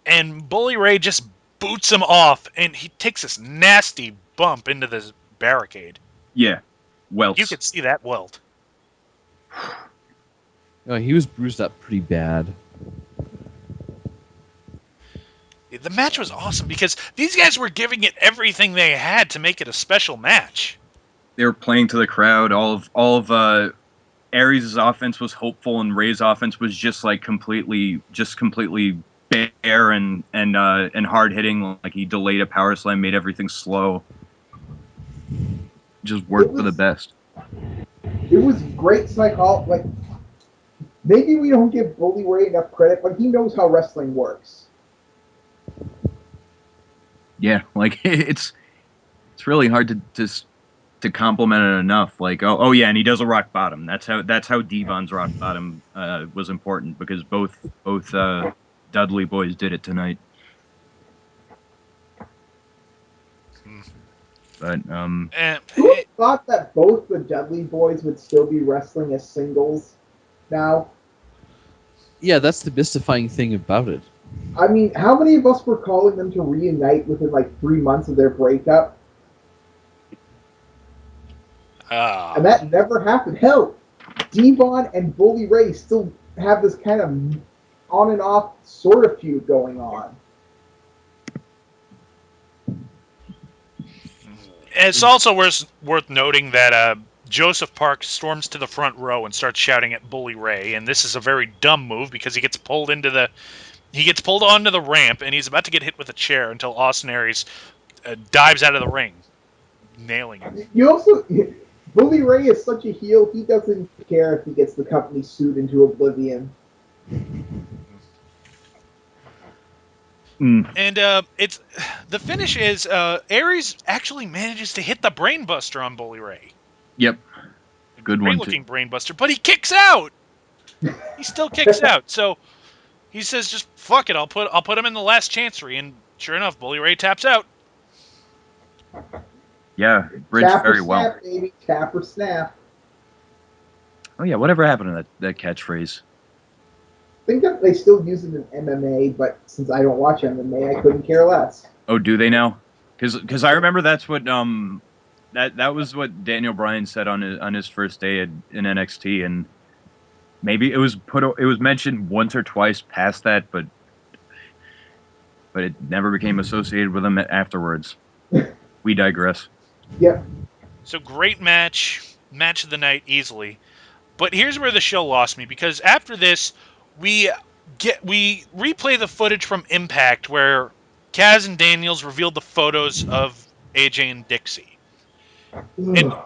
and Bully Ray just boots him off, and he takes this nasty bump into the barricade. Yeah, welts. You could see that welt. Oh, he was bruised up pretty bad. The match was awesome because these guys were giving it everything they had to make it a special match. They were playing to the crowd. All of Aries' offense was hopeful, and Ray's offense was just like completely bare and hard hitting. Like he delayed a power slam, made everything slow. Just worked for the best. It was great psychology. Like maybe we don't give Bully Ray enough credit, but he knows how wrestling works. Yeah, like it's really hard to compliment it enough. Like oh yeah, and he does a rock bottom. That's how Devon's rock bottom was important because both Dudley boys did it tonight. But Who thought that both the Dudley boys would still be wrestling as singles now? Yeah, that's the mystifying thing about it. I mean, how many of us were calling them to reunite within like 3 months of their breakup? And that never happened. Hell, Devon and Bully Ray still have this kind of on and off sort of feud going on. It's also worth noting that Joseph Park storms to the front row and starts shouting at Bully Ray, and this is a very dumb move because he gets pulled onto the ramp, and he's about to get hit with a chair until Austin Aries dives out of the ring, nailing him. You also, Bully Ray is such a heel, he doesn't care if he gets the company sued into oblivion. And it's the finish is Aries actually manages to hit the brainbuster on Bully Ray. Yep, good one. Great-looking brainbuster, but he kicks out. He still kicks out. So he says, "Just fuck it. I'll put him in the last chancery." And Sure enough, Bully Ray taps out. Yeah, bridged Tap or very well. snap, baby. Tap or snap. Oh yeah, whatever happened to that catchphrase? I think that they still use it in MMA, but since I don't watch MMA, I couldn't care less. Oh, do they now? Because I remember that's what that was what Daniel Bryan said on his first day in NXT, and maybe it was mentioned once or twice past that, but it never became associated with him afterwards. We digress. Yep. So great match of the night easily. But here's where the show lost me, because after this, we replay the footage from Impact where Kaz and Daniels revealed the photos of AJ and Dixie. And Ugh.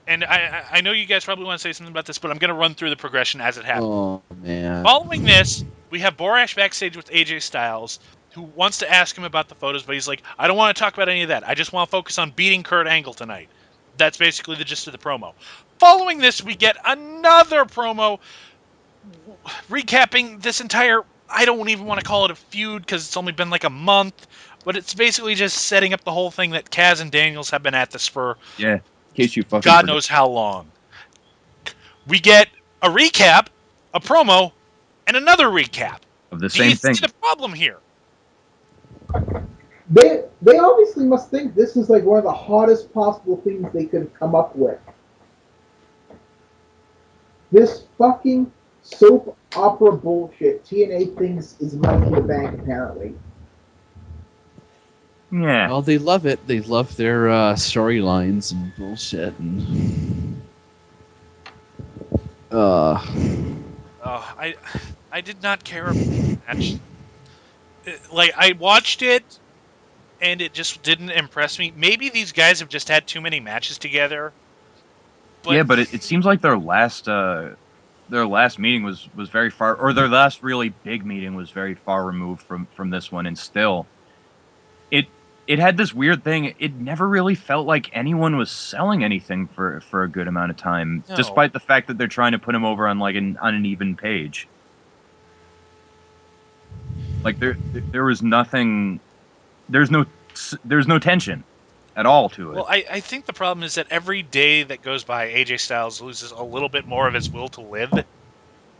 and I know you guys probably want to say something about this, but I'm going to run through the progression as it happened. Oh man. Following this, we have Borash backstage with AJ Styles, who wants to ask him about the photos, but he's like, I don't want to talk about any of that. I just want to focus on beating Kurt Angle tonight. That's basically the gist of the promo. Following this, we get another promo recapping this entire, I don't even want to call it a feud because it's only been like a month, but it's basically just setting up the whole thing that Kaz and Daniels have been at this for Yeah, in case you fucking God forget knows how long. We get a recap, a promo, and another recap. of the Do you same see thing. the problem here? They obviously must think this is like one of the hottest possible things they could come up with. This fucking soap opera bullshit TNA thinks is money in the bank, apparently. Yeah, Well, they love it. They love their storylines and bullshit and. I did not care about the match. Like, I watched it, and it just didn't impress me. Maybe these guys have just had too many matches together. But yeah, but it seems like their last meeting was very far, or their last really big meeting was very far removed from this one, and still it it had this weird thing. It never really felt like anyone was selling anything for a good amount of time, no. despite the fact that they're trying to put him over on like on an even page. Like there was nothing. There's no there's no tension at all to it. Well, I think the problem is that every day that goes by, AJ Styles loses a little bit more of his will to live.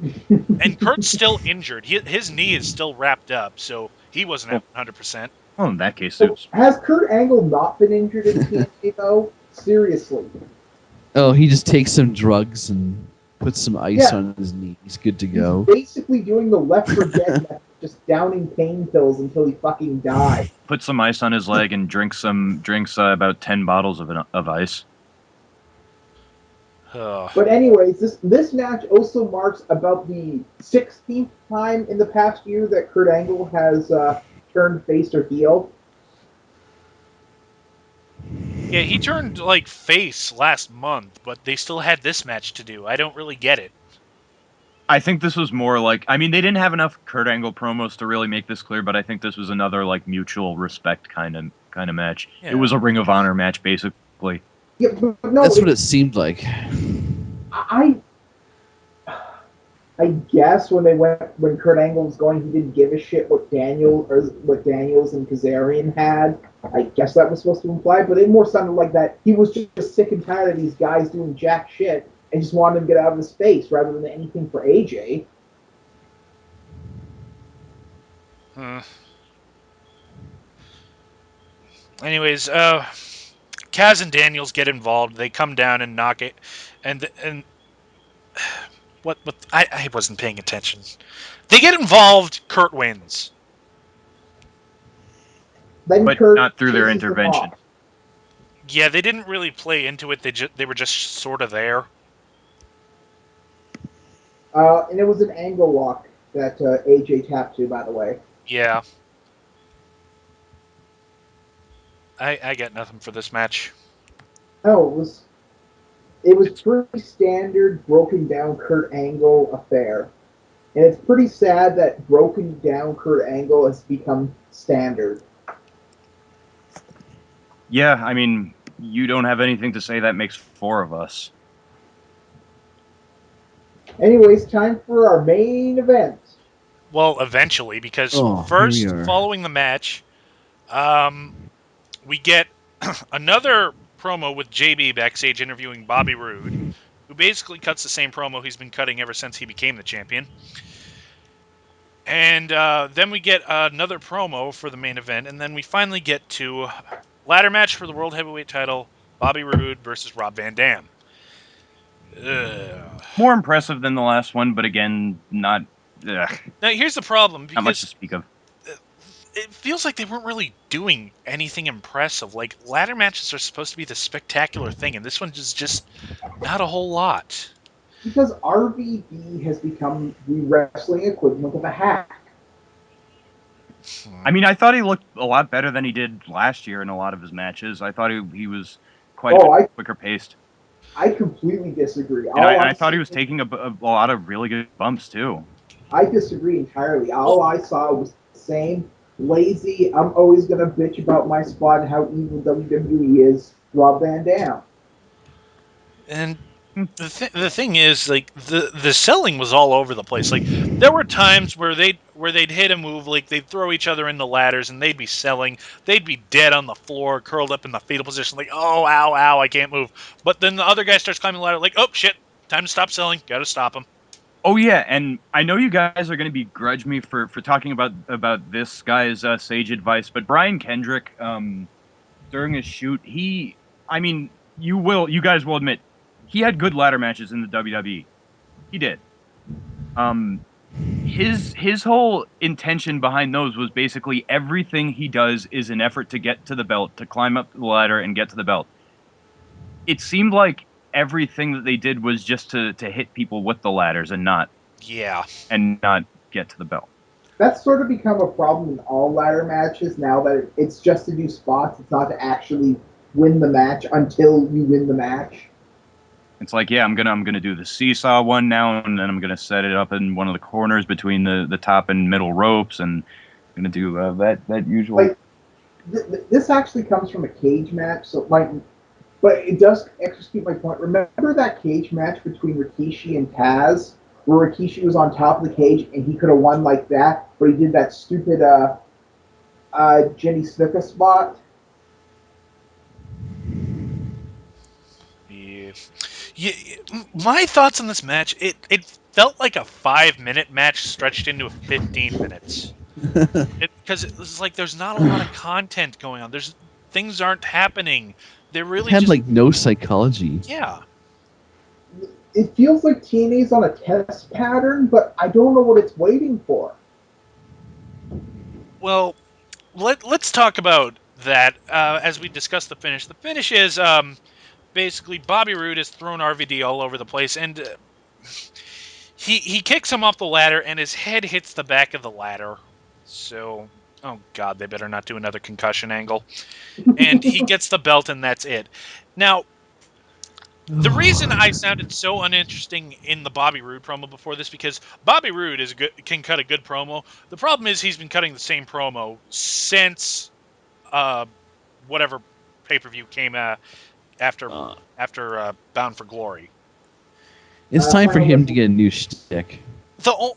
And Kurt's still injured. His knee is still wrapped up, so he wasn't at 100%. Well, in that case, it was Has Kurt Angle not been injured in TNA, though? Seriously. Oh, he just takes some drugs and puts some ice Yeah. on his knee. He's good to He's go. basically doing the Left 4 Dead method, just downing pain pills until he fucking dies. put some ice on his leg and drinks about 10 bottles of ice. Ugh. But anyways, this match also marks about the 16th time in the past year that Kurt Angle has turned face or heel. Yeah, he turned like face last month, but they still had this match to do. I don't really get it. I think this was more like, I mean, they didn't have enough Kurt Angle promos to really make this clear, but I think this was another like mutual respect kind of match. Yeah. It was a Ring of Honor match basically. Yeah, but no, That's what it seemed like. I guess when Kurt Angle was going, he didn't give a shit what Daniels and Kazarian had. I guess that was supposed to imply, but it more sounded like that he was just sick and tired of these guys doing jack shit and just wanted to get out of his face rather than anything for AJ. Anyways, Kaz and Daniels get involved. They come down and knock it, and what I wasn't paying attention. They get involved. Kurt wins. Then But Kurt not through their chases them intervention. off. Yeah, they didn't really play into it. They were just sort of there. And it was an angle lock that AJ tapped to, by the way. Yeah. I get nothing for this match. Oh, it was pretty standard broken down Kurt Angle affair. And it's pretty sad that broken down Kurt Angle has become standard. Yeah, I mean, you don't have anything to say that makes 4 of us. Anyways, time for our main event. Well, eventually, because Oh, first, here we are. following the match, We get another promo with JB backstage interviewing Bobby Roode, who basically cuts the same promo he's been cutting ever since he became the champion. And then we get another promo for the main event, and then we finally get to ladder match for the World Heavyweight title, Bobby Roode versus Rob Van Dam. Ugh. More impressive than the last one, but again, not Now, here's the problem, not much to because speak of. it feels like they weren't really doing anything impressive. Like, ladder matches are supposed to be the spectacular thing, and this one is just not a whole lot. Because RVD has become the wrestling equivalent of a hack. I mean, I thought he looked a lot better than he did last year in a lot of his matches. I thought he was quite a Oh, bit quicker paced, I completely disagree. and All I I thought he see, was taking a lot of really good bumps too. I disagree entirely. All I saw was the same lazy. I'm always gonna bitch about my spot and how evil WWE is. Rob Van Dam. And the thing is, like, the selling was all over the place. Like, there were times where they'd hit a move, like they'd throw each other in the ladders and they'd be selling. They'd be dead on the floor, curled up in the fetal position, like, oh, ow, ow, I can't move. But then the other guy starts climbing the ladder, like, oh shit, time to stop selling, gotta stop him. Oh yeah, and I know you guys are going to begrudge me for talking about this guy's sage advice, but Brian Kendrick, during his shoot, I mean, you guys will admit, he had good ladder matches in the WWE. He did. Um, his whole intention behind those was basically everything he does is an effort to get to the belt, to climb up the ladder and get to the belt. It seemed like everything that they did was just to hit people with the ladders Yeah. and not get to the belt. That's sort of become a problem in all ladder matches now that it's just to do spots. It's not to actually win the match until you win the match. It's like, yeah, I'm gonna do the seesaw one now, and then I'm gonna set it up in one of the corners between the top and middle ropes, and I'm gonna do that usual. Like this actually comes from a cage match, so but it does execute my point. Remember that cage match between Rikishi and Taz, where Rikishi was on top of the cage and he could have won like that, but he did that stupid Jenny Snuka spot. Yeah. Yeah, my thoughts on this match, it felt like a 5-minute match stretched into 15 minutes. Because it was like there's not a lot of content going on. Things aren't happening. They're It really had just, like no psychology. yeah. It feels like TNA's on a test pattern, but I don't know what it's waiting for. Well, let's talk about that as we discuss the finish. The finish is basically Bobby Roode has thrown RVD all over the place, and he kicks him off the ladder, and his head hits the back of the ladder. So, oh god, they better not do another concussion angle. And he gets the belt, and that's it. Now, the reason I sounded so uninteresting in the Bobby Roode promo before this, because Bobby Roode can cut a good promo. The problem is he's been cutting the same promo since whatever pay-per-view came after Uh, Bound for Glory. it's time for Final him to Wrestle- get a new shtick.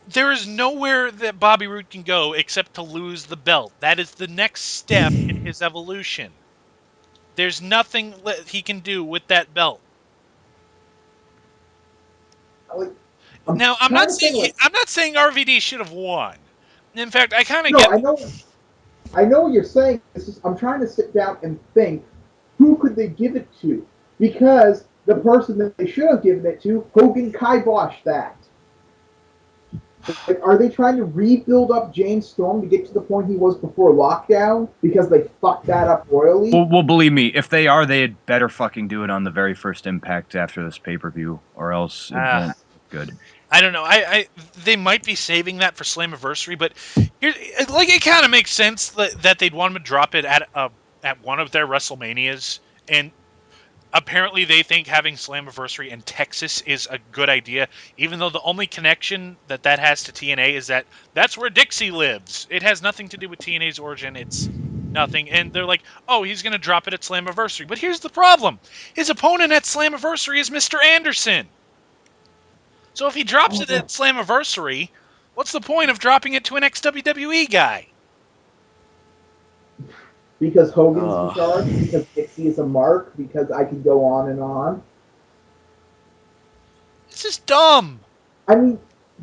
There is nowhere that Bobby Roode can go except to lose the belt. That is the next step in his evolution. There's nothing he can do with that belt. like, I'm Now, trying to think like I'm not saying RVD should have won. In fact, I kind of no, get. I know what you're saying. It's just I'm trying to sit down and think who could they give it to? Because the person that they should have given it to, Hogan kiboshed that. Like, are they trying to rebuild up James Storm to get to the point he was before lockdown because they fucked that up royally? Well, believe me, if they are, they had better fucking do it on the very first Impact after this pay-per-view, or else it won't look good. I don't know. They might be saving that for Slammiversary, but here, like, it kind of makes sense that they'd want to drop it at one of their WrestleManias, and apparently they think having Slammiversary in Texas is a good idea, even though the only connection that has to TNA is that that's where Dixie lives. It has nothing to do with TNA's origin. It's nothing. And they're like, oh, he's going to drop it at Slammiversary. But here's the problem. His opponent at Slammiversary is Mr. Anderson. So if he drops it at Slammiversary, what's the point of dropping it to an ex-WWE guy? because Hogan's in Ugh. charge, because Dixie is a mark, because I can go on and on. This is dumb. I mean,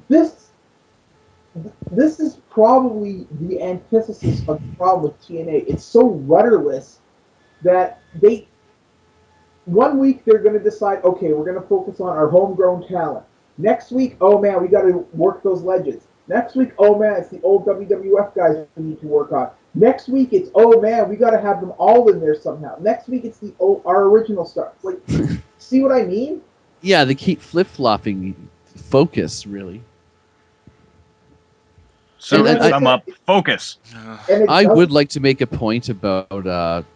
this this is probably the antithesis of the problem with TNA. It's so rudderless that they one week they're going to decide, okay, we're going to focus on our homegrown talent. Next week, oh man, we got to work those legends. Next week, oh man, it's the old WWF guys we need to work on. Next week, it's oh man, we got to have them all in there somehow. Next week, it's the our original stars. Like, see what I mean? Yeah, they keep flip-flopping focus, really. So And to sum up, focus. And it I doesn't- would like to make a point about.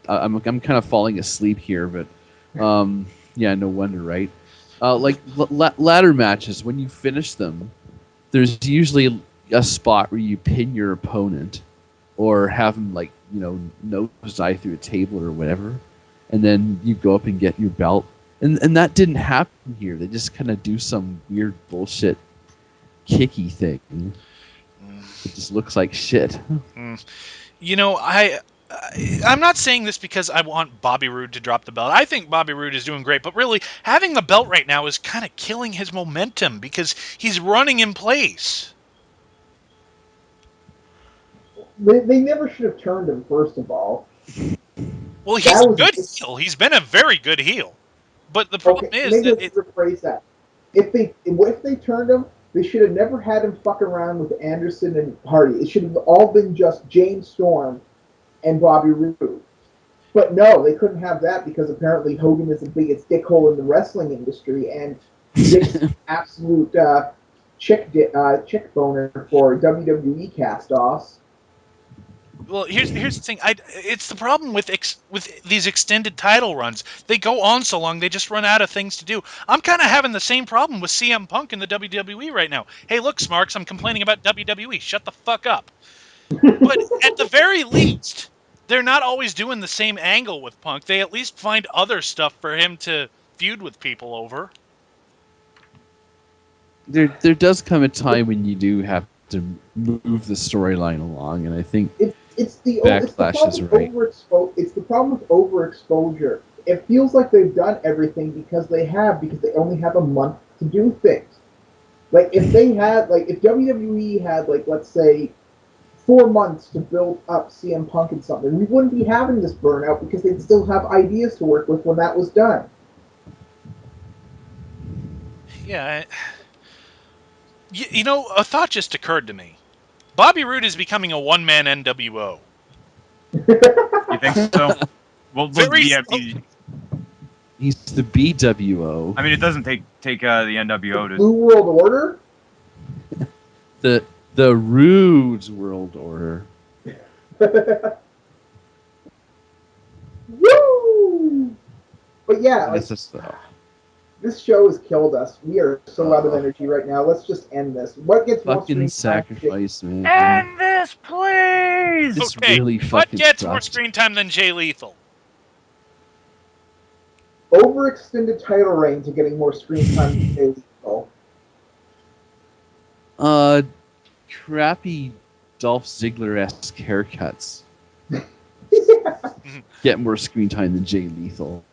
I'm kind of falling asleep here, but yeah, no wonder, right? Like ladder matches, when you finish them, there's usually a spot where you pin your opponent, or have them like nose dive through a table or whatever, and then you go up and get your belt. And that didn't happen here. They just kind of do some weird bullshit kicky thing. It just looks like shit. You know, I'm not saying this because I want Bobby Roode to drop the belt. I think Bobby Roode is doing great, but really, having the belt right now is kind of killing his momentum because he's running in place. they never should have turned him, first of all. Well, he's That a was good heel. He's been a very good heel. But the problem okay. is Maybe that let's rephrase that. If they turned him, they should have never had him fuck around with Anderson and Hardy. It should have all been just James Storm and Bobby Roode. But no, they couldn't have that because apparently Hogan is the biggest dickhole in the wrestling industry, and Dick's absolute chick boner for WWE cast-offs. well, here's the thing. It's the problem with with these extended title runs. They go on so long, they just run out of things to do. I'm kind of having the same problem with CM Punk in the WWE right now. Hey, look, Smarks, I'm complaining about WWE. Shut the fuck up. But at the very least, they're not always doing the same angle with Punk. They at least find other stuff for him to feud with people over. There does come a time when you do have to move the storyline along, and I think It's the Backlash is right. It's the problem with overexposure. It feels like they've done everything because they only have a month to do things. Like if WWE had like let's say 4 months to build up CM Punk and something, we wouldn't be having this burnout because they'd still have ideas to work with when that was done. Yeah. You know, a thought just occurred to me. Bobby Roode is becoming a one-man NWO. You think so? Well, Very yeah, he's the BWO. I mean, it doesn't take the NWO to. Blue World Order. The Rude's World Order. Woo! But yeah, like, That's just this show has killed us. We are so out of energy right now. Let's just end this. What gets more fucking screen time? sacrifice, man. End this, please. This Okay, really what fucking gets more sucks. screen time than Jay Lethal? Overextended title reigns are getting more screen time than Jay Lethal. Crappy Dolph Ziggler-esque haircuts get more screen time than Jay Lethal.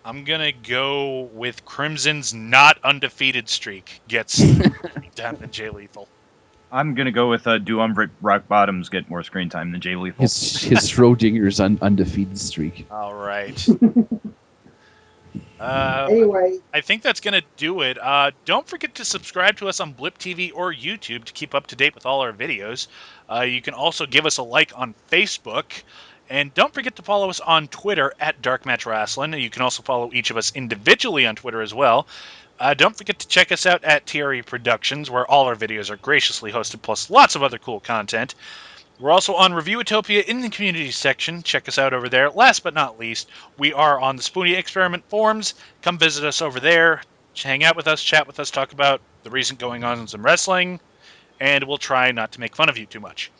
I'm gonna go with Crimson's not undefeated streak gets screen time than Jay Lethal. I'm gonna go with do Rock Bottoms get more screen time than Jay Lethal. His Schrodinger's undefeated streak. All right. Anyway, I think that's going to do it. Don't forget to subscribe to us on Blip TV or YouTube to keep up to date with all our videos. You can also give us a like on Facebook. And don't forget to follow us on Twitter at DarkMatch Wrestling. You can also follow each of us individually on Twitter as well. Don't forget to check us out at TRE Productions, where all our videos are graciously hosted, plus lots of other cool content. We're also on Reviewtopia in the community section. Check us out over there. Last but not least, we are on the Spoonie Experiment forums. Come visit us over there. Hang out with us, chat with us, talk about the recent going on in some wrestling, and we'll try not to make fun of you too much.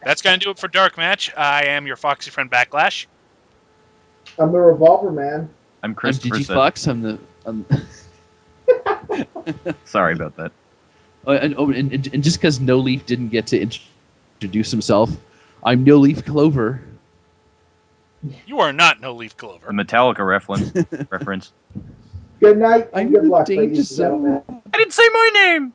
That's going to do it for Dark Match. I am your foxy friend Backlash. I'm the Revolver Man. I'm Christopher. Digifox, I'm the. Sorry about that. And just because No Leaf didn't get to introduce himself. I'm No Leaf Clover. You are not No Leaf The Clover. Metallica reference. Good night and I'm good the luck, Danger ladies and gentlemen. Zone. I didn't say my name.